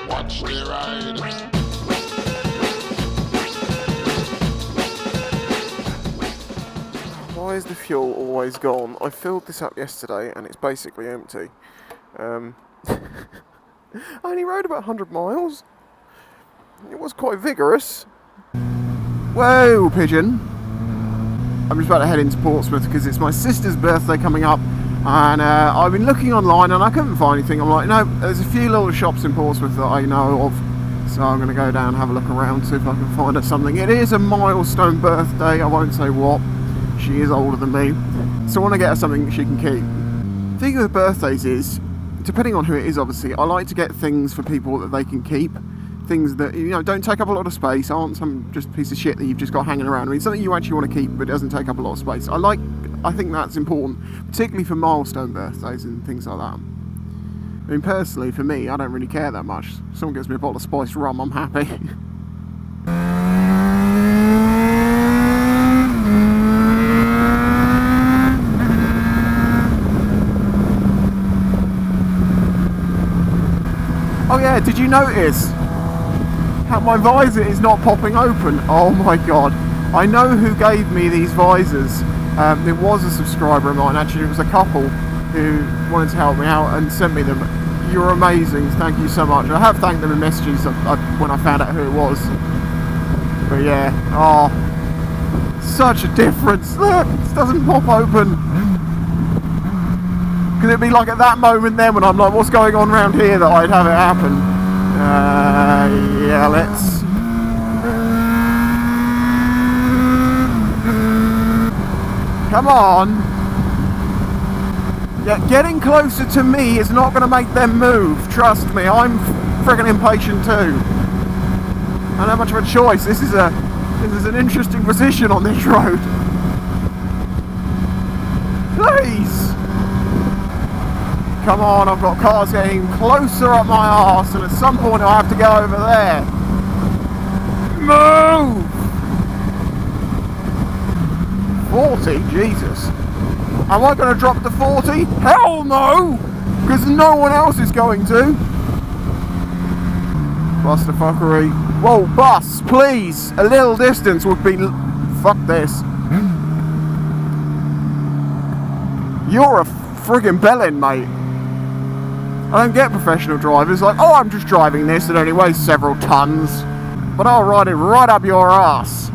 Watch the ride. Why is the fuel always gone? I filled this up yesterday and it's basically empty. I only rode about 100 miles. It was quite vigorous. Whoa, pigeon. I'm just about to head into Portsmouth because it's my sister's birthday coming up, and I've been looking online and I couldn't find anything. I'm like, no, there's a few little shops in Portsmouth that I know of, so I'm going to go down and have a look around, see if I can find her something. It is a milestone birthday, I won't say what. She is older than me, so I want to get her something she can keep. The thing with birthdays is, depending on who it is obviously, I like to get things for people that they can keep. Things that, you know, don't take up a lot of space, aren't some just piece of shit that you've just got hanging around. I mean, something you actually want to keep but doesn't take up a lot of space. I think that's important, particularly for milestone birthdays and things like that. I mean, personally, for me, I don't really care that much. If someone gives me a bottle of spiced rum, I'm happy. Oh yeah, did you notice how my visor is not popping open? Oh my god. I know who gave me these visors. It was a subscriber of mine, actually. It was a couple who wanted to help me out and sent me them. You're amazing, thank you so much. I have thanked them in messages when I found out who it was. But yeah, oh, such a difference. Look, this doesn't pop open. Because it'd be like at that moment then when I'm like, what's going on around here, that I'd have it happen. Yeah, let's... Come on. Yeah, getting closer to me is not going to make them move. Trust me, I'm friggin' impatient too. I don't have much of a choice. This is an interesting position on this road. Please. Come on, I've got cars getting closer up my arse, and at some point I have to go over there. Move! 40? Jesus. Am I going to drop to 40? Hell no! Because no one else is going to. Buster-fuckery. Whoa, bus, please! A little distance would be... Fuck this. You're a friggin' bellend, mate. I don't get professional drivers like, oh, I'm just driving this, it only weighs several tons, but I'll ride it right up your ass.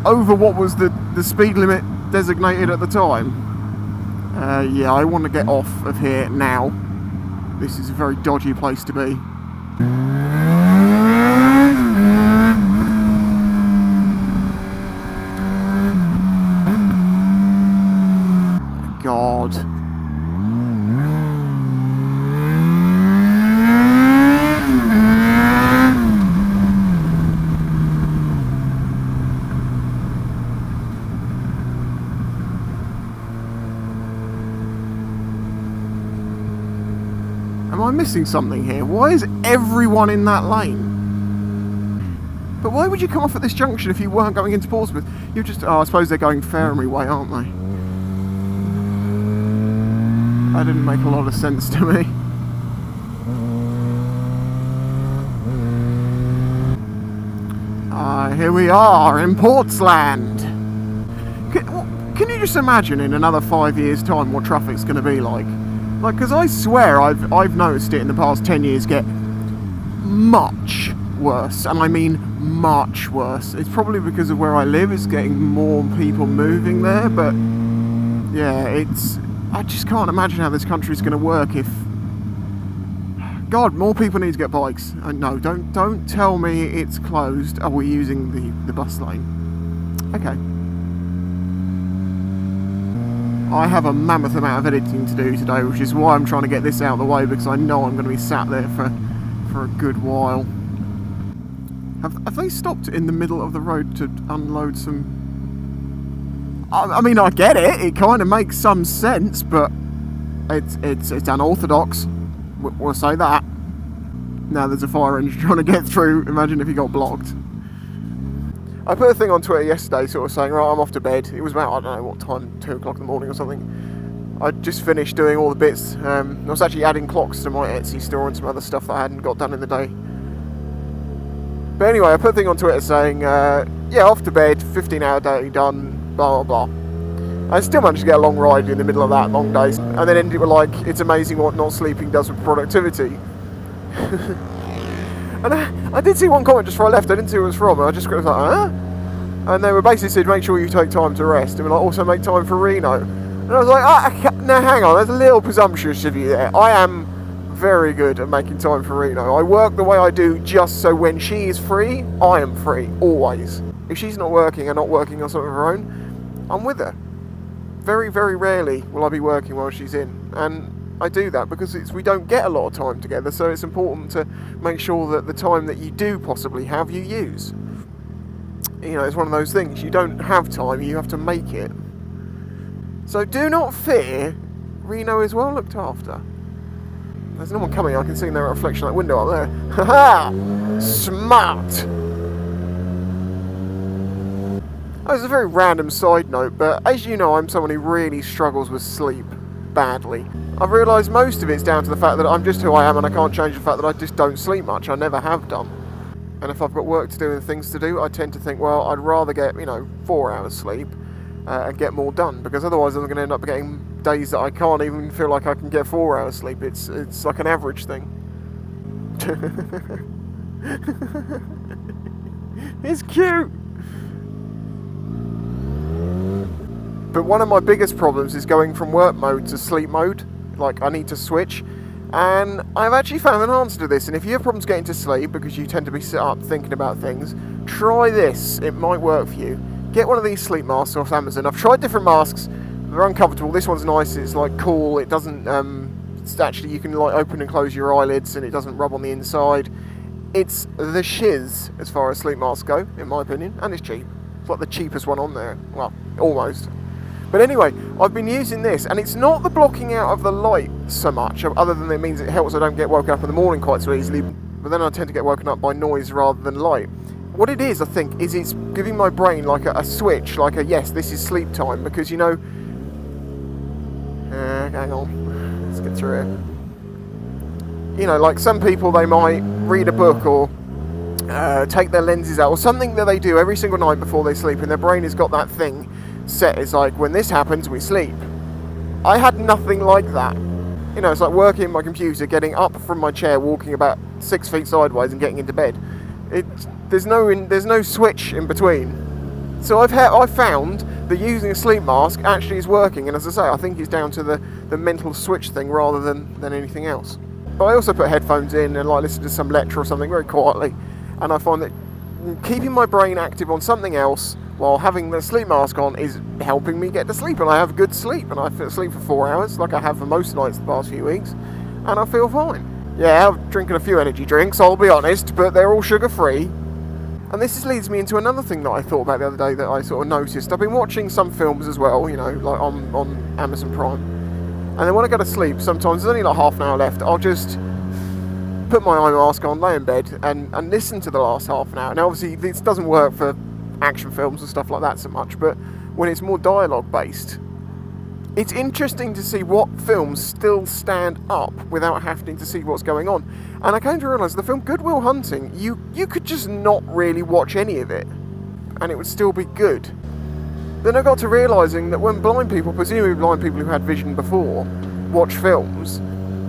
Over what was the speed limit designated at the time. Yeah, I want to get off of here now. This is a very dodgy place to be. God. Am I missing something here? Why is everyone in that lane? But why would you come off at this junction if you weren't going into Portsmouth? You're just... Oh, I suppose they're going Fairhamry way, aren't they? That didn't make a lot of sense to me. Here we are in Portsland. Can you just imagine in another 5 years' time what traffic's going to be like? Like, because I swear I've noticed it in the past 10 years get much worse, and I mean much worse. It's probably because of where I live, it's getting more people moving there, but yeah, I just can't imagine how this country's going to work if... God, more people need to get bikes. No, don't tell me it's closed. Are we using the bus lane? Okay. I have a mammoth amount of editing to do today, which is why I'm trying to get this out of the way, because I know I'm going to be sat there for a good while. Have they stopped in the middle of the road to unload some... I mean, I get it. It kind of makes some sense, but it's unorthodox. We'll say that. Now there's a fire engine trying to get through. Imagine if he got blocked. I put a thing on Twitter yesterday sort of saying, right, I'm off to bed. It was about, I don't know what time, 2 o'clock in the morning or something. I'd just finished doing all the bits. I was actually adding clocks to my Etsy store and some other stuff that I hadn't got done in the day. But anyway, I put a thing on Twitter saying, yeah, off to bed, 15-hour day done, blah, blah, blah. I still managed to get a long ride in the middle of that, long days. And then ended with like, it's amazing what not sleeping does with productivity. And I did see one comment just before I left, I didn't see who it was from, and I just was like, huh? And they were basically said, make sure you take time to rest, and like, also make time for Reno. And I was like, now hang on, that's a little presumptuous of you there. I am very good at making time for Reno. I work the way I do just so when she is free, I am free, always. If she's not working and not working on something of her own, I'm with her. Very, very rarely will I be working while she's in. And I do that because we don't get a lot of time together, so it's important to make sure that the time that you do possibly have, you use. You know, it's one of those things, you don't have time, you have to make it. So do not fear, Reno is well looked after. There's no one coming, I can see their reflection out that window up there. Haha! Smart! Oh, it's a very random side note, but as you know, I'm someone who really struggles with sleep badly. I've realised most of it's down to the fact that I'm just who I am and I can't change the fact that I just don't sleep much. I never have done. And if I've got work to do and things to do, I tend to think, well, I'd rather get, 4 hours sleep and get more done, because otherwise I'm going to end up getting days that I can't even feel like I can get 4 hours sleep. It's like an average thing. It's cute! But one of my biggest problems is going from work mode to sleep mode. Like, I need to switch. And I've actually found an answer to this. And if you have problems getting to sleep because you tend to be sit up thinking about things, try this. It might work for you. Get one of these sleep masks off Amazon. I've tried different masks. They're uncomfortable. This one's nice. It's like cool. It doesn't, it's actually, you can like open and close your eyelids and it doesn't rub on the inside. It's the shiz as far as sleep masks go, in my opinion. And it's cheap. It's like the cheapest one on there. Well, almost. But anyway, I've been using this, and it's not the blocking out of the light so much, other than it means it helps I don't get woken up in the morning quite so easily, but then I tend to get woken up by noise rather than light. What it is, I think, is it's giving my brain like a switch, like a yes, this is sleep time, because hang on, let's get through it. Like some people, they might read a book or take their lenses out, or something that they do every single night before they sleep, and their brain has got that thing set. It's like, when this happens, we sleep. I had nothing like that. It's like working at my computer, getting up from my chair, walking about 6 feet sideways and getting into bed. There's no switch in between. So I've found that using a sleep mask actually is working, and as I say, I think it's down to the mental switch thing rather than anything else. But I also put headphones in and like listen to some lecture or something very quietly, and I find that keeping my brain active on something else while having the sleep mask on is helping me get to sleep, and I have good sleep, and I sleep for 4 hours like I have for most nights the past few weeks, and I feel fine. Yeah, I'm drinking a few energy drinks, I'll be honest, but they're all sugar-free. And this leads me into another thing that I thought about the other day that I sort of noticed. I've been watching some films as well, like on Amazon Prime, and then when I go to sleep, sometimes there's only like half an hour left, I'll just put my eye mask on, lay in bed, and listen to the last half an hour. Now obviously this doesn't work for action films and stuff like that so much, but when it's more dialogue based, it's interesting to see what films still stand up without having to see what's going on. And I came to realise the film Good Will Hunting, you could just not really watch any of it and it would still be good. Then I got to realising that when blind people, presumably blind people who had vision before, watch films,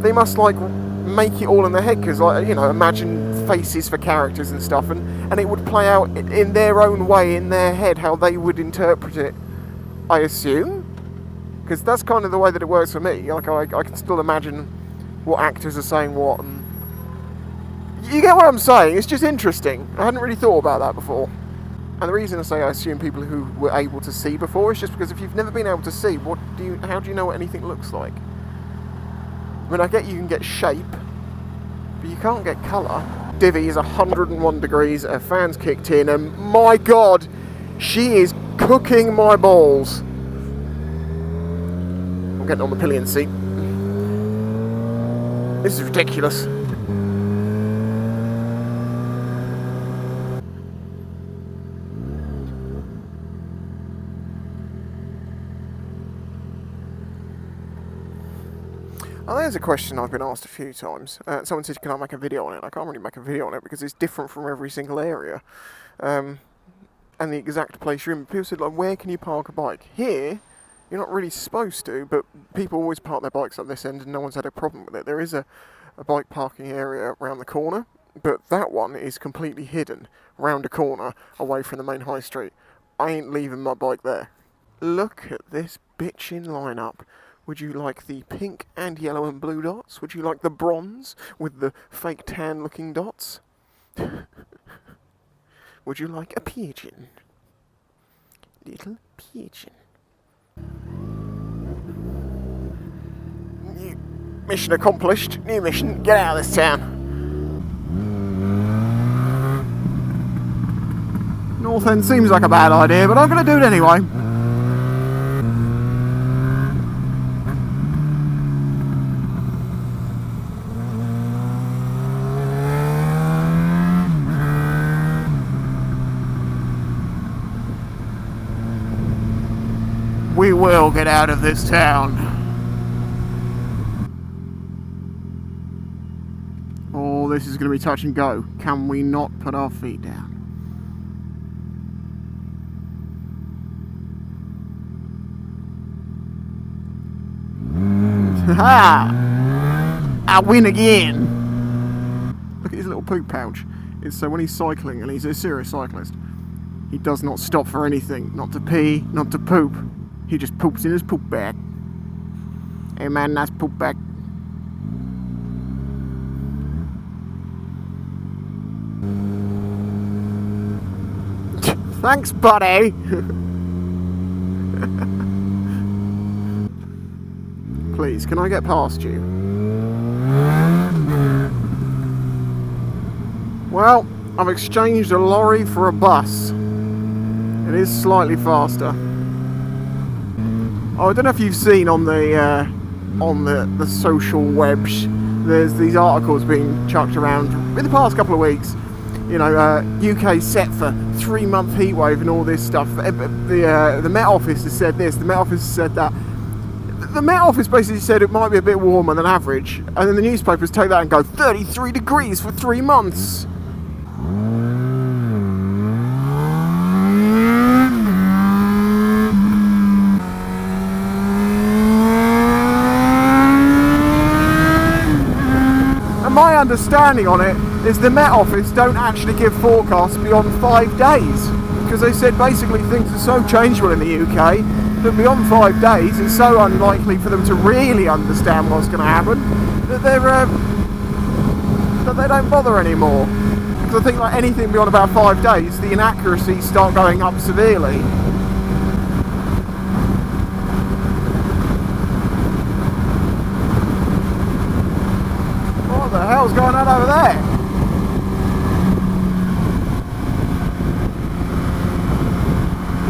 they must like make it all in their head, because imagine faces for characters and stuff, and it would play out in their own way in their head how they would interpret it, I assume, because that's kind of the way that it works for me. Like I can still imagine what actors are saying what, and you get what I'm saying. It's just interesting. I hadn't really thought about that before. And the reason I say I assume people who were able to see before is just because if you've never been able to see, how do you know what anything looks like? I mean, I get you can get shape, but you can't get colour. Divvy is 101 degrees, her fan's kicked in, and my god, she is cooking my balls. I'm getting on the pillion seat. This is ridiculous. Oh, there's a question I've been asked a few times. Someone said, can I make a video on it? I can't really make a video on it because it's different from every single area. And the exact place you're in. People said, like, where can you park a bike? Here, you're not really supposed to, but people always park their bikes up this end and no one's had a problem with it. There is a bike parking area around the corner, but that one is completely hidden, round a corner, away from the main high street. I ain't leaving my bike there. Look at this bitchin' lineup. Would you like the pink and yellow and blue dots? Would you like the bronze with the fake tan looking dots? Would you like a pigeon? Little pigeon. New mission accomplished. New mission. Get out of this town. North End seems like a bad idea, but I'm going to do it anyway. We will get out of this town. Oh, this is going to be touch and go. Can we not put our feet down? Ha! I win again. Look at his little poop pouch. It's so when he's cycling, and he's a serious cyclist, he does not stop for anything. Not to pee, not to poop. He just poops in his poop bag. Hey man, nice poop bag. Thanks, buddy. Please, can I get past you? Well, I've exchanged a lorry for a bus. It is slightly faster. Oh, I don't know if you've seen on the social webs, there's these articles being chucked around in the past couple of weeks. You know, UK set for 3-month heatwave and all this stuff. The Met Office has said this, the Met Office has said that. The Met Office basically said it might be a bit warmer than average, and then the newspapers take that and go 33 degrees for 3 months. My understanding on it is the Met Office don't actually give forecasts beyond 5 days, because they said basically things are so changeable in the UK that beyond 5 days it's so unlikely for them to really understand what's going to happen that they don't bother anymore. Because I think like anything beyond about 5 days, the inaccuracies start going up severely. What the hell's going on over there?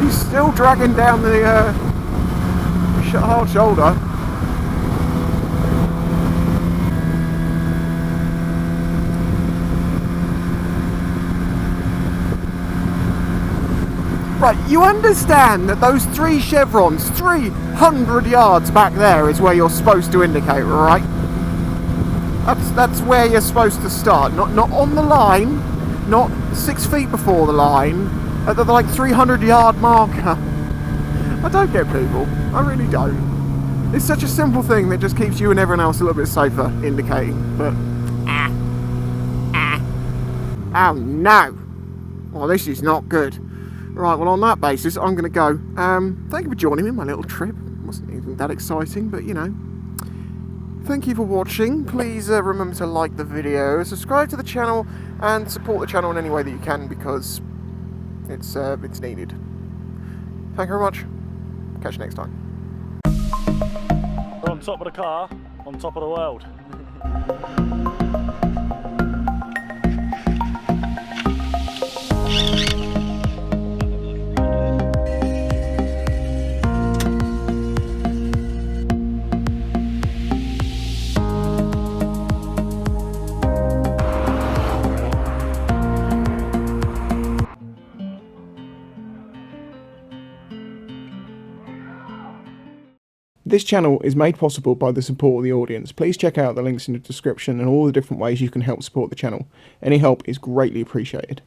He's still dragging down the hard shoulder. Right, you understand that those 3 chevrons, 300 yards back there is where you're supposed to indicate, right? That's where you're supposed to start, not on the line, not 6 feet before the line, at the like 300-yard marker. I don't get people, I really don't. It's such a simple thing that just keeps you and everyone else a little bit safer indicating, but oh no, well this is not good. Right, well on that basis I'm going to go. Thank you for joining me on my little trip. It wasn't even that exciting, but you know. Thank you for watching. Please remember to like the video, subscribe to the channel, and support the channel in any way that you can because it's needed. Thank you very much. Catch you next time. We're on top of the car, on top of the world. This channel is made possible by the support of the audience. Please check out the links in the description and all the different ways you can help support the channel. Any help is greatly appreciated.